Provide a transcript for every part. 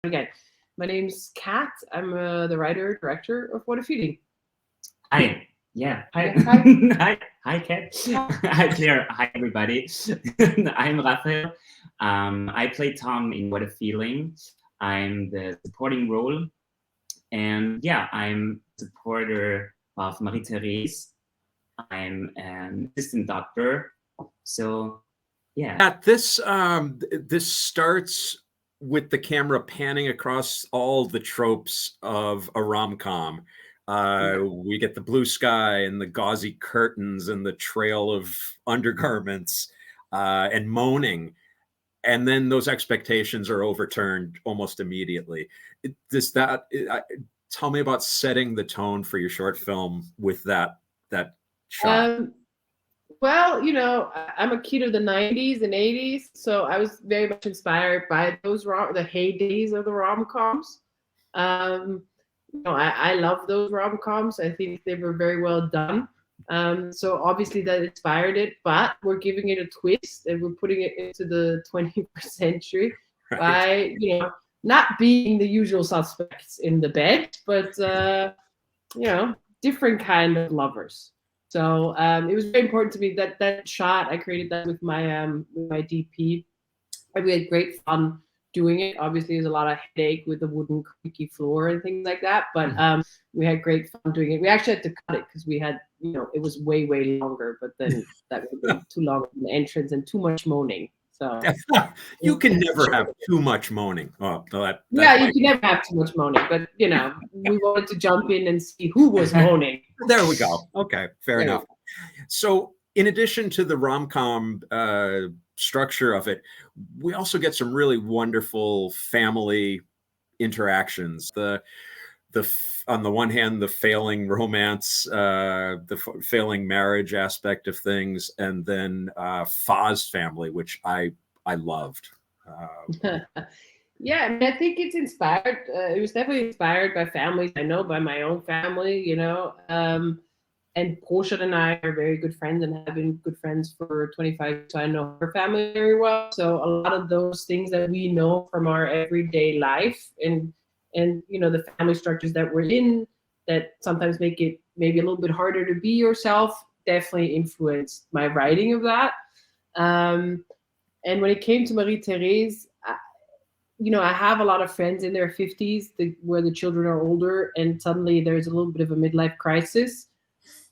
again. My name's Kat. I'm the writer director of What a Feeling. Hi. Yeah. Hi. Yeah, hi. Hi, Kat. Hi, Claire. Hi, everybody. I'm Rafael. I play Tom in What a Feeling. I'm the supporting role. And yeah, I'm a supporter of Marie-Therese. I'm an assistant doctor. So, yeah. This starts with the camera panning across all the tropes of a rom-com. We get the blue sky and the gauzy curtains and the trail of undergarments and moaning. And then those expectations are overturned almost immediately. Tell me about setting the tone for your short film with that shot. Well, I'm a kid of the 90s and 80s, so I was very much inspired by the heydays of the rom-coms. I love those rom-coms. I think they were very well done. So obviously that inspired it, but we're giving it a twist and we're putting it into the 21st century by, not being the usual suspects in the bed, but, different kind of lovers. So it was very important to me that shot. I created that with my DP. And we had great fun doing it. Obviously, there's a lot of headache with the wooden creaky floor and things like that. But we had great fun doing it. We actually had to cut it because we had, it was way, way longer. But then that would be too long of an entrance and too much moaning. So you can never have too much moaning. Oh, no, you can never have too much moaning. But we wanted to jump in and see who was moaning. There we go. Okay, fair enough. So, in addition to the rom-com structure of it, we also get some really wonderful family interactions. On the one hand, the failing romance, the failing marriage aspect of things, and then Fa's family, which I loved. Yeah, I mean, I think it's inspired. It was definitely inspired by families I know, by my own family, and Portia and I are very good friends and have been good friends for 25 years. So I know her family very well. So a lot of those things that we know from our everyday life and the family structures that we're in that sometimes make it maybe a little bit harder to be yourself definitely influenced my writing of that. And when it came to Marie-Therese, I have a lot of friends in their 50s where the children are older, and suddenly there's a little bit of a midlife crisis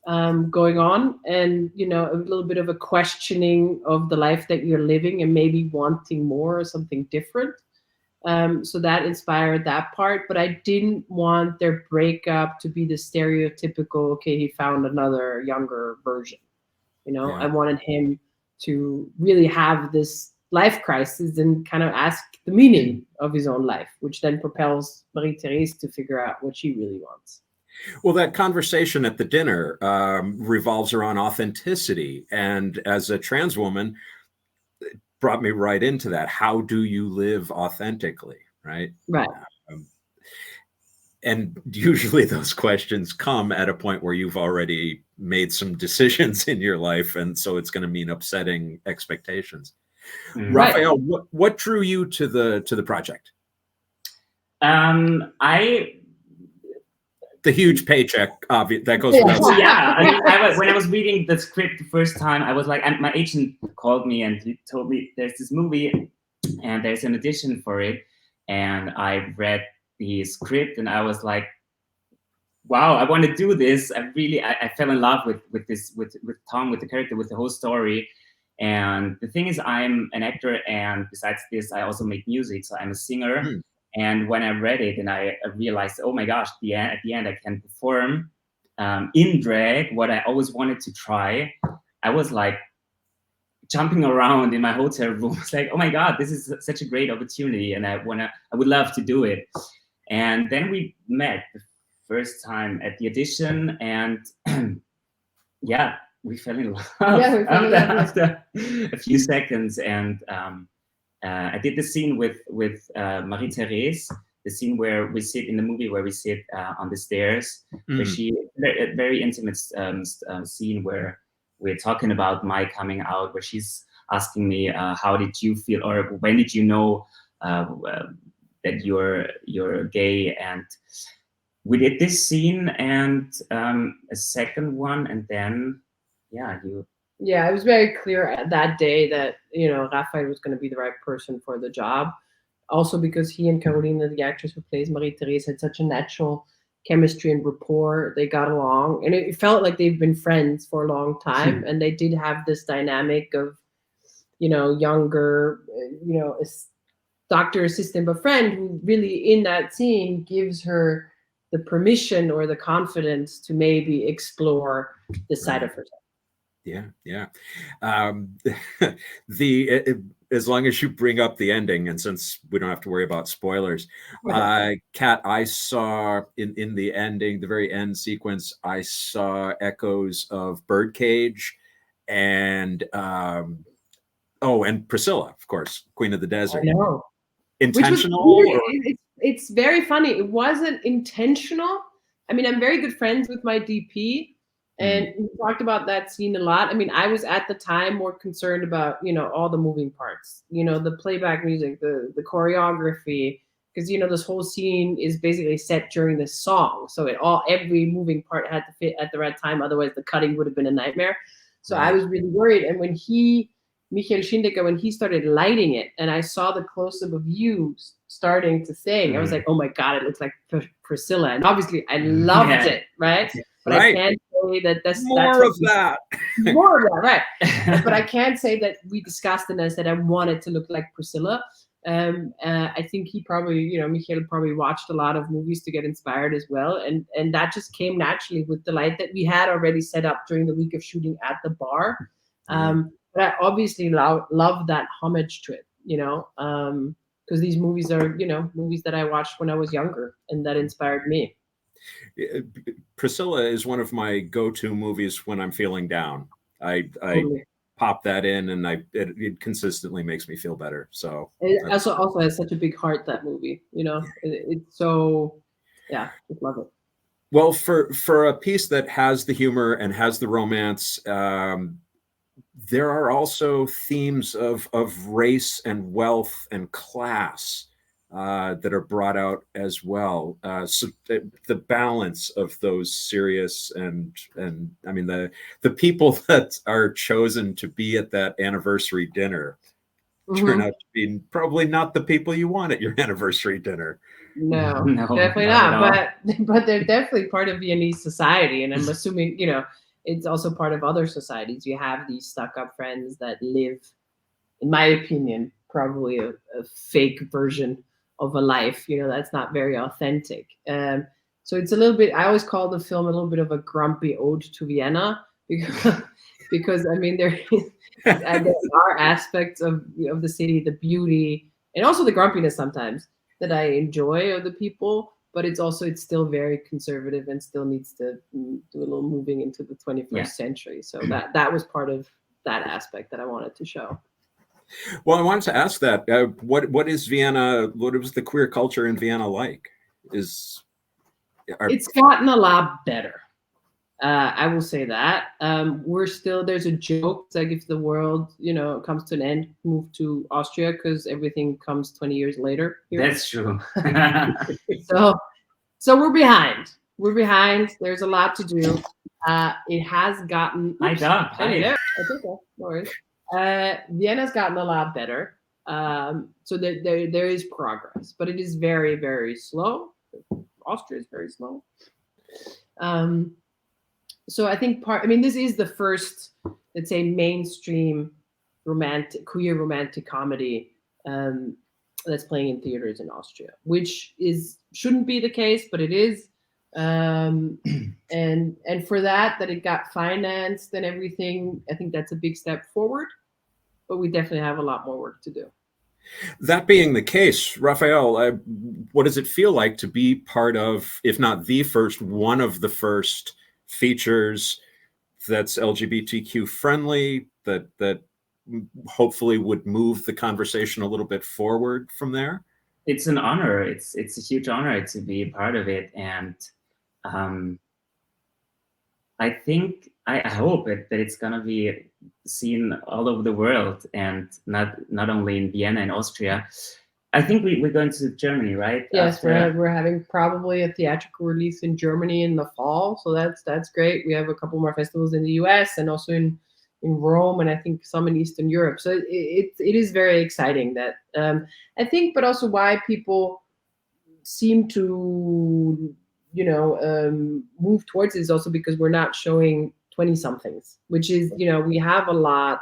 going on, and a little bit of a questioning of the life that you're living and maybe wanting more or something different. So that inspired that part, but I didn't want their breakup to be the stereotypical, okay, he found another younger version. I wanted him to really have this life crisis and kind of ask the meaning of his own life, which then propels Marie-Therese to figure out what she really wants. Well, that conversation at the dinner revolves around authenticity. And as a trans woman, it brought me right into that. How do you live authentically, right? Right. And usually those questions come at a point where you've already made some decisions in your life. And so it's going to mean upsetting expectations. Right. Rafael, what drew you to the project? The huge paycheck that goes without saying. Yeah, when I was reading the script the first time, I was like, and my agent called me and he told me there's this movie and there's an audition for it. And I read the script and I was like, wow, I want to do this. I fell in love with Tom, with the character, with the whole story. And the thing is, I'm an actor, and besides this, I also make music. So I'm a singer. And when I read it, and I realized, oh my gosh, at the end, I can perform in drag, what I always wanted to try. I was like jumping around in my hotel room. It's like, oh my God, this is such a great opportunity, and I would love to do it. And then we met the first time at the audition, and yeah, we fell in love after a few seconds. And I did the scene with Marie-Therese, the scene where we sit in the movie, where we sit on the stairs, where a very intimate scene where we're talking about my coming out, where she's asking me, how did you feel, or when did you know that you're gay. And we did this scene and a second one, and then Yeah, it was very clear that day that, you know, Rafael was going to be the right person for the job. Also because he and Carolina, the actress who plays Marie-Therese, had such a natural chemistry and rapport. They got along, and it felt like they've been friends for a long time. And they did have this dynamic of, you know, younger, you know, doctor assistant but friend, who really in that scene gives her the permission or the confidence to maybe explore the side of herself. Yeah. As long as you bring up the ending, and since we don't have to worry about spoilers, Kat, I saw in the ending, the very end sequence, I saw echoes of Birdcage and and Priscilla, of course, Queen of the Desert. I know. Intentional? It's very funny. It wasn't intentional. I mean, I'm very good friends with my DP, and we talked about that scene a lot. I mean, I was at the time more concerned about, you know, all the moving parts, you know, the playback music, the choreography, because, you know, this whole scene is basically set during this song. So every moving part had to fit at the right time. Otherwise the cutting would have been a nightmare. So I was really worried. And when Michael Schindecke, when he started lighting it and I saw the close-up of you starting to sing, I was like, oh my God, it looks like Priscilla. And obviously I loved it, right? But I can't say that that's more of that, right? But I can't say that we discussed it and I said I wanted to look like Priscilla. I think he probably, you know, Michael probably watched a lot of movies to get inspired as well. And that just came naturally with the light that we had already set up during the week of shooting at the bar. But I obviously love that homage to it, you know, because these movies are, you know, movies that I watched when I was younger and that inspired me. Priscilla is one of my go-to movies when I'm feeling down. I pop that in, and it consistently makes me feel better. So it also has such a big heart, that movie, you know. It's so, yeah, just love it. Well, for a piece that has the humor and has the romance, there are also themes of race and wealth and class that are brought out as well. So the balance of those serious and I mean the people that are chosen to be at that anniversary dinner turn out to be probably not the people you want at your anniversary dinner. No, definitely not. But they're definitely part of Viennese society, and I'm assuming, you know, it's also part of other societies. You have these stuck-up friends that live, in my opinion, probably a fake version of a life, you know, that's not very authentic. So it's a little bit, I always call the film a little bit of a grumpy ode to Vienna, because I mean, there are aspects of the city, the beauty, and also the grumpiness sometimes that I enjoy of the people, but it's still very conservative and still needs to do a little moving into the 21st century. So that was part of that aspect that I wanted to show. Well, I wanted to ask that. What is Vienna? What was the queer culture in Vienna like? It's gotten a lot better. I will say that. There's a joke. It's like if the world, you know, comes to an end, move to Austria because everything comes 20 years later. Here. That's true. So we're behind. We're behind. There's a lot to do. It has gotten. No worries. Vienna's gotten a lot better. So there is progress, but it is very, very slow. Austria is very slow. So I think this is the first, let's say, mainstream queer romantic comedy that's playing in theaters in Austria, which shouldn't be the case, but it is. And for that it got financed and everything, I think that's a big step forward, but we definitely have a lot more work to do. That being the case, Rafael, what does it feel like to be part of, if not the first, one of the first features that's LGBTQ friendly, that hopefully would move the conversation a little bit forward from there? It's an honor. It's a huge honor to be a part of it, and I think I hope that it's gonna be seen all over the world, and not only in Vienna and Austria. I think we're going to Germany, right? Yes, After- we're having probably a theatrical release in Germany in the fall, so that's great. We have a couple more festivals in the US and also in Rome, and I think some in Eastern Europe. So it is very exciting that I think, but also why people seem to move towards it is also because we're not showing 20 somethings, which is we have a lot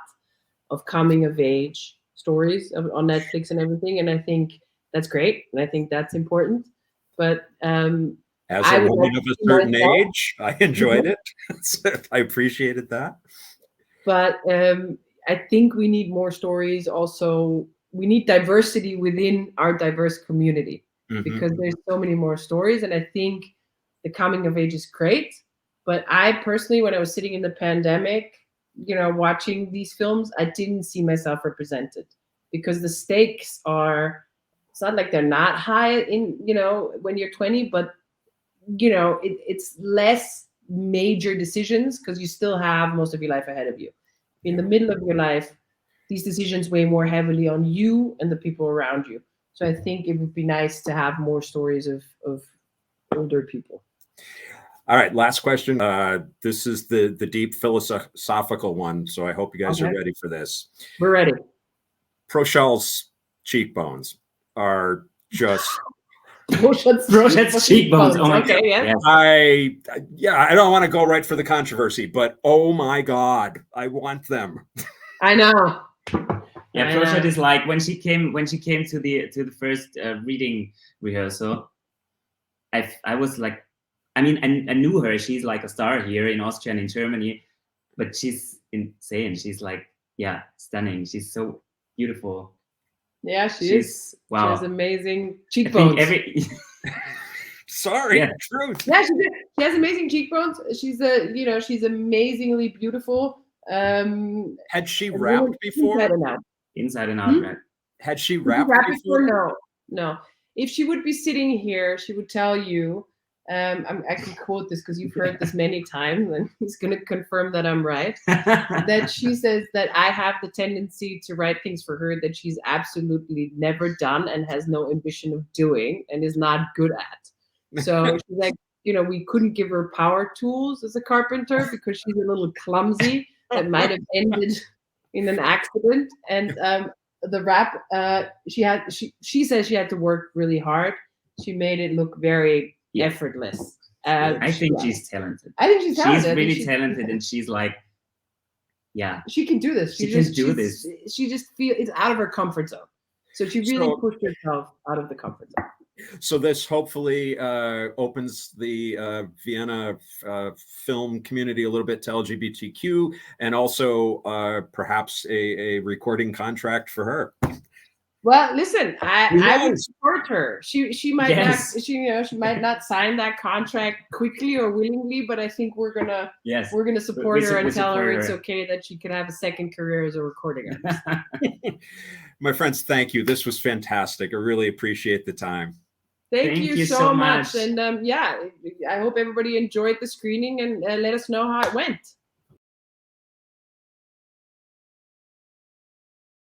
of coming of age stories on Netflix and everything, and I think that's great, and I think that's important. But As I a would woman like of to a see certain myself- age, I enjoyed it. I appreciated that. But I think we need more stories. Also, we need diversity within our diverse community because there's so many more stories. And I think the coming of age is great. But I personally, when I was sitting in the pandemic, watching these films, I didn't see myself represented because the stakes are, it's not like they're not high in, when you're 20, but, it's less major decisions because you still have most of your life ahead of you. In the middle of your life, these decisions weigh more heavily on you and the people around you. So I think it would be nice to have more stories of older people. All right, last question. This is the deep philosophical one, so I hope you guys are ready for this. We're ready. Prochel's cheekbones are just Prochel's cheekbones. Oh my God. Yeah. Yes. I don't want to go right for the controversy, but oh my God, I want them. I know. Yeah, Prochel is like when she came to the first reading rehearsal. I was like, I mean, I knew her. She's like a star here in Austria and in Germany, but she's insane. She's like, yeah, stunning. She's so beautiful. Yeah, she's wow. She has amazing cheekbones. Sorry, yeah. Truth. Yeah, she has amazing cheekbones. She's she's amazingly beautiful. Had she rapped before? Inside and out. Right? Had she rapped before? No. If she would be sitting here, she would tell you. I can quote this because you've heard this many times, and he's going to confirm that I'm right. That she says that I have the tendency to write things for her that she's absolutely never done and has no ambition of doing and is not good at. So she's like, we couldn't give her power tools as a carpenter because she's a little clumsy. That might have ended in an accident. And the rap, she says she had to work really hard. She made it look very effortless. I think she's talented. I think she's talented. She's really talented, and she's like, yeah, she can do this. She can do this. She just feels it's out of her comfort zone. So she really pushed herself out of the comfort zone. So this hopefully opens the Vienna film community a little bit to LGBTQ, and also perhaps a recording contract for her. Well, listen, I would support her. She might not she might not sign that contract quickly or willingly, but I think we're gonna support her and tell her it's okay that she can have a second career as a recording artist. My friends, thank you. This was fantastic. I really appreciate the time. Thank you so much. And I hope everybody enjoyed the screening and let us know how it went.